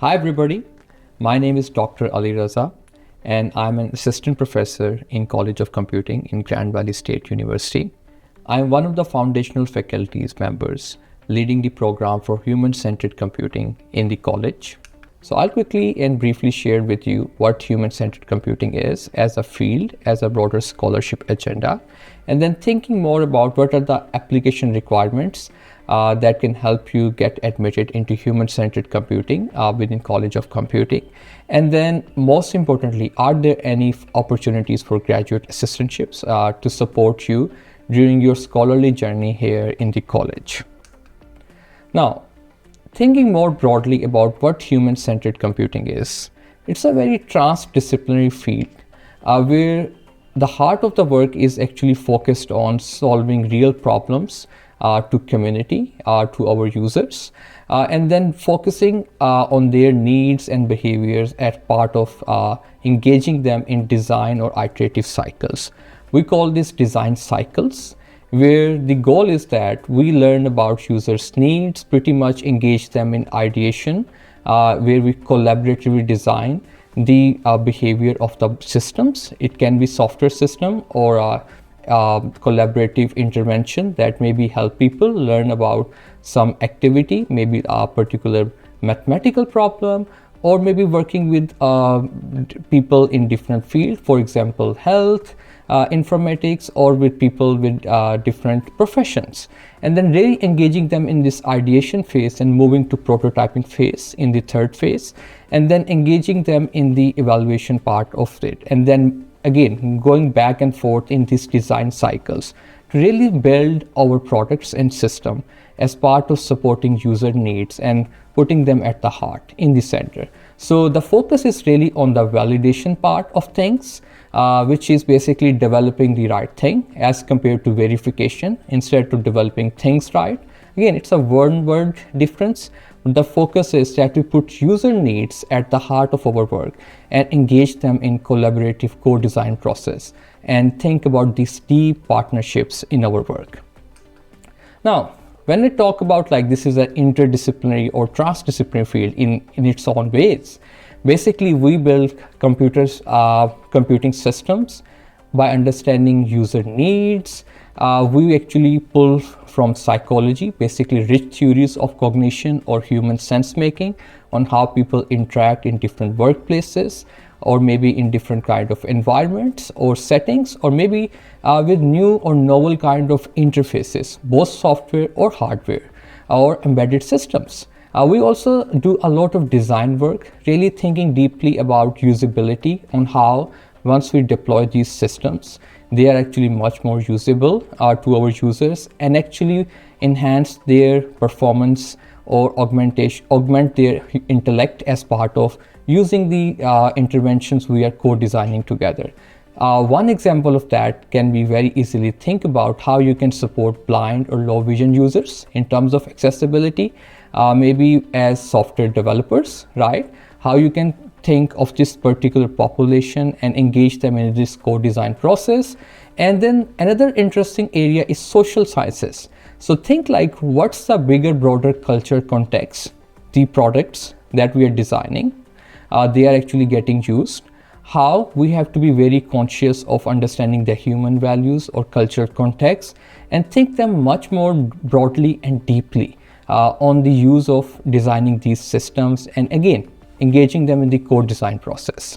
Hi everybody, my name is Dr. Ali Raza and I'm an assistant professor in College of Computing in Grand Valley State University. I'm one of the foundational faculties members leading the program for human-centered computing in the college. So I'll quickly and briefly share with you what human-centered computing is as a field, as a broader scholarship agenda, and then thinking more about what are the application requirements that can help you get admitted into human-centered computing within College of Computing. And then most importantly, are there any opportunities for graduate assistantships to support you during your scholarly journey here in the college? Now, thinking more broadly about what human-centered computing is, it's a very transdisciplinary field where the heart of the work is actually focused on solving real problems to community, to our users, and then focusing on their needs and behaviors as part of engaging them in design or iterative cycles. We call this design cycles, where the goal is that we learn about users' needs, pretty much engage them in ideation, where we collaboratively design the behavior of the systems. It can be software system or a collaborative intervention that maybe help people learn about some activity, maybe a particular mathematical problem, or maybe working with people in different fields, for example, health, informatics, or with people with different professions. And then really engaging them in this ideation phase and moving to prototyping phase in the third phase, and then engaging them in the evaluation part of it. And then again, going back and forth in these design cycles to really build our products and system as part of supporting user needs and putting them at the heart in the center. So the focus is really on the validation part of things, which is basically developing the right thing as compared to verification instead of developing things right. Again, it's a one-word difference. The focus is that we put user needs at the heart of our work and engage them in collaborative co-design process and think about these deep partnerships in our work. Now, when we talk about like this is an interdisciplinary or transdisciplinary field in its own ways, basically we build computing systems by understanding user needs. We actually pull from psychology, basically rich theories of cognition or human sense making on how people interact in different workplaces or maybe in different kind of environments or settings, or maybe with new or novel kind of interfaces, both software or hardware or embedded systems. We also do a lot of design work, really thinking deeply about usability on how once we deploy these systems, they are actually much more usable to our users and actually enhance their performance or augment their intellect as part of using the interventions we are co-designing together. One example of that can be very easily think about how you can support blind or low vision users in terms of accessibility, maybe as software developers, right? How you can think of this particular population and engage them in this co-design process. And then another interesting area is social sciences. So think like what's the bigger, broader culture context, the products that we are designing, they are actually getting used, how we have to be very conscious of understanding the human values or cultural context and think them much more broadly and deeply on the use of designing these systems and again, engaging them in the code design process.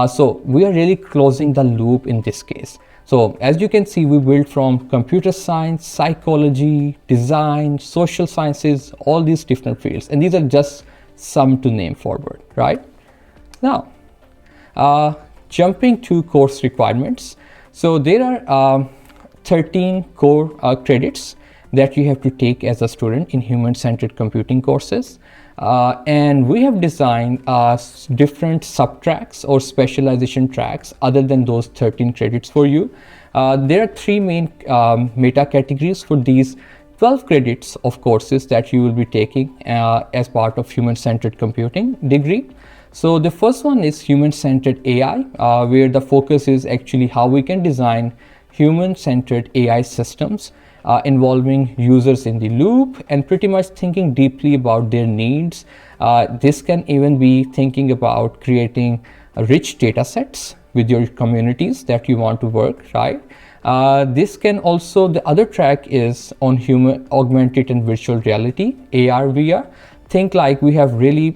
So we are really closing the loop in this case. So as you can see, we build from computer science, psychology, design, social sciences, all these different fields. And these are just some to name forward, right? Now, jumping to course requirements. So there are 13 core credits that you have to take as a student in human-centered computing courses. And we have designed different sub-tracks or specialization tracks other than those 13 credits for you. There are three main meta categories for these 12 credits of courses that you will be taking as part of human-centered computing degree. So the first one is human-centered AI, where the focus is actually how we can design human-centered AI systems involving users in the loop and pretty much thinking deeply about their needs This can even be thinking about creating rich data sets with your communities that you want to work, right? This can also, the other track is on human augmented and virtual reality, AR, VR. Think like we have really,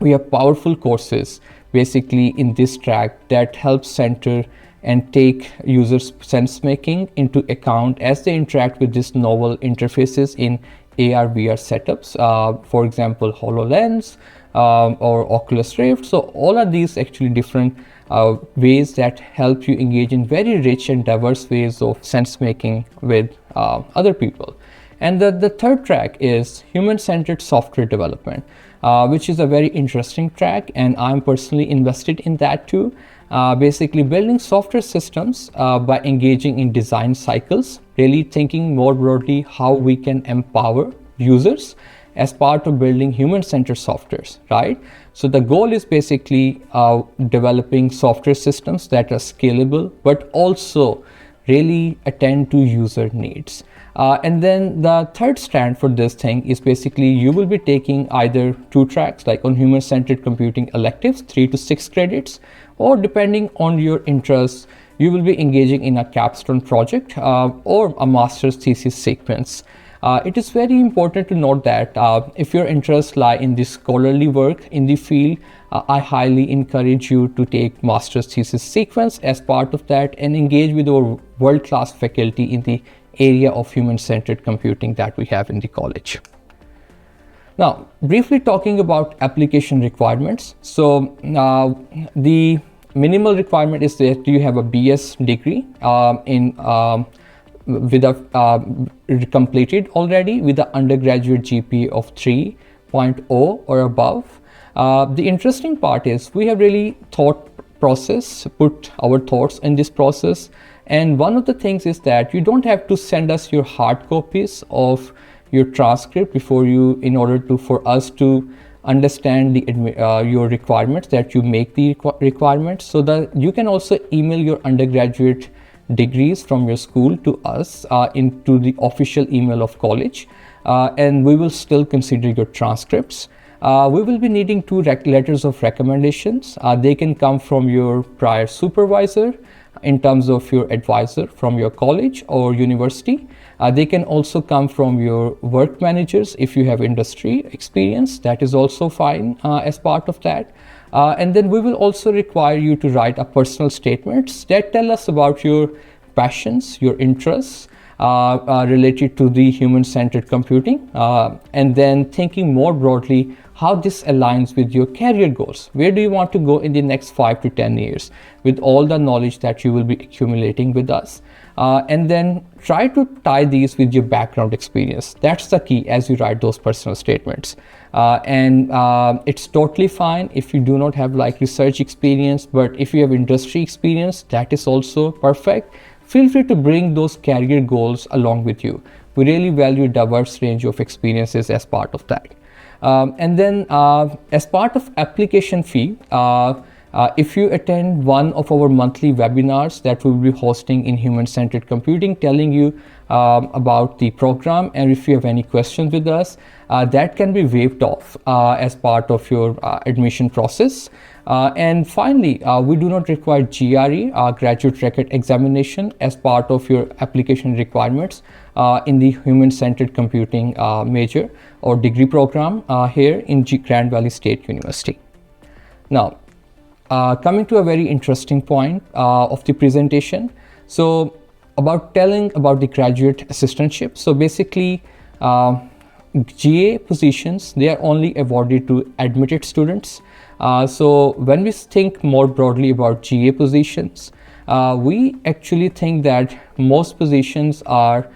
we have powerful courses basically in this track that helps center and take users' sense making into account as they interact with these novel interfaces in AR VR setups, for example HoloLens or Oculus Rift. So all of these actually different ways that help you engage in very rich and diverse ways of sense making with other people. And the third track is human-centered software development, which is a very interesting track, and I'm personally invested in that too. Basically building software systems by engaging in design cycles, really thinking more broadly how we can empower users as part of building human-centered softwares, right? So the goal is basically developing software systems that are scalable, but also really attend to user needs. And then the third strand for this thing is basically you will be taking either two tracks, like on human-centered computing electives, 3 to 6 credits, or depending on your interests, you will be engaging in a capstone project or a master's thesis sequence. It is very important to note that if your interests lie in this scholarly work in the field, I highly encourage you to take master's thesis sequence as part of that and engage with our world-class faculty in the area of human-centered computing that we have in the college. Now, briefly talking about application requirements. So the minimal requirement is that you have a BS degree completed already with an undergraduate GPA of 3.0 or above. The interesting part is we have really put our thoughts in this process. And one of the things is that you don't have to send us your hard copies of your transcript in order for us to understand your requirements, that you make the requirements, so that you can also email your undergraduate degrees from your school to us into the official email of college, and we will still consider your transcripts. We will be needing 2 letters of recommendations. They can come from your prior supervisor in terms of your advisor from your college or university. They can also come from your work managers if you have industry experience. That is also fine as part of that. And then we will also require you to write a personal statements that tell us about your passions, your interests related to the human-centered computing, and then thinking more broadly how this aligns with your career goals. Where do you want to go in the next 5 to 10 years with all the knowledge that you will be accumulating with us? And then try to tie these with your background experience. That's the key as you write those personal statements. And it's totally fine if you do not have like research experience, but if you have industry experience, that is also perfect. Feel free to bring those career goals along with you. We really value a diverse range of experiences as part of that. And then as part of application fee, if you attend one of our monthly webinars that we will be hosting in human-centered computing, telling you about the program, and if you have any questions with us, that can be waived off as part of your admission process. And finally, we do not require GRE, graduate record examination, as part of your application requirements in the human-centered computing major or degree program here in Grand Valley State University. Now, coming to a very interesting point of the presentation. So telling about the graduate assistantship. So basically, GA positions, they are only awarded to admitted students. So when we think more broadly about GA positions, we actually think that most positions are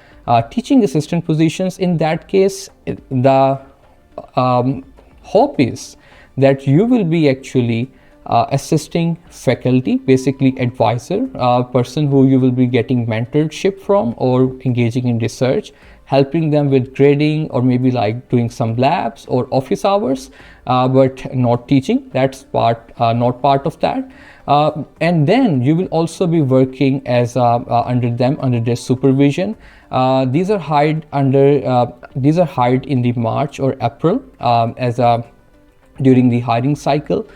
teaching assistant positions. In that case, the hope is that you will be actually assisting faculty, basically advisor, person who you will be getting mentorship from or engaging in research, helping them with grading or maybe like doing some labs or office hours, but not teaching. That's not part of that. And then you will also be working as under their supervision. These are hired in the March or April during the hiring cycle.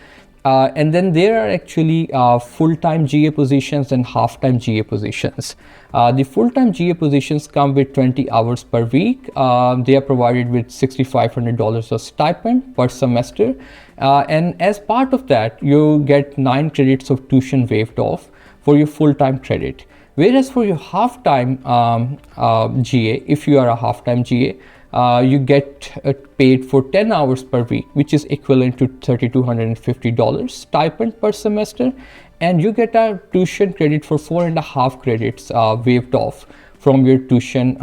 And then there are actually full-time GA positions and half-time GA positions. The full-time GA positions come with 20 hours per week. They are provided with $6,500 of stipend per semester. And as part of that, you get 9 credits of tuition waived off for your full-time credit. Whereas for your half-time GA, if you are a half-time GA, you get paid for 10 hours per week, which is equivalent to $3,250 stipend per semester, and you get a tuition credit for 4.5 credits waived off from your tuition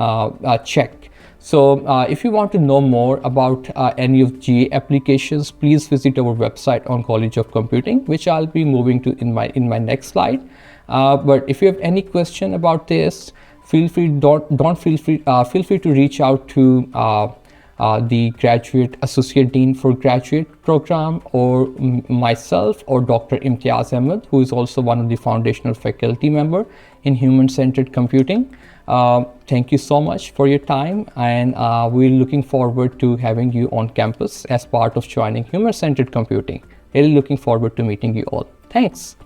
check. So if you want to know more about any of GA applications, please visit our website on College of Computing, which I'll be moving to in my next slide. But if you have any question about this, feel free to reach out to the Graduate Associate Dean for Graduate Program, or myself, or Dr. Imtiaz Ahmed, who is also one of the foundational faculty member in Human-Centered Computing. Thank you so much for your time, and we're looking forward to having you on campus as part of joining Human-Centered Computing. Really looking forward to meeting you all. Thanks.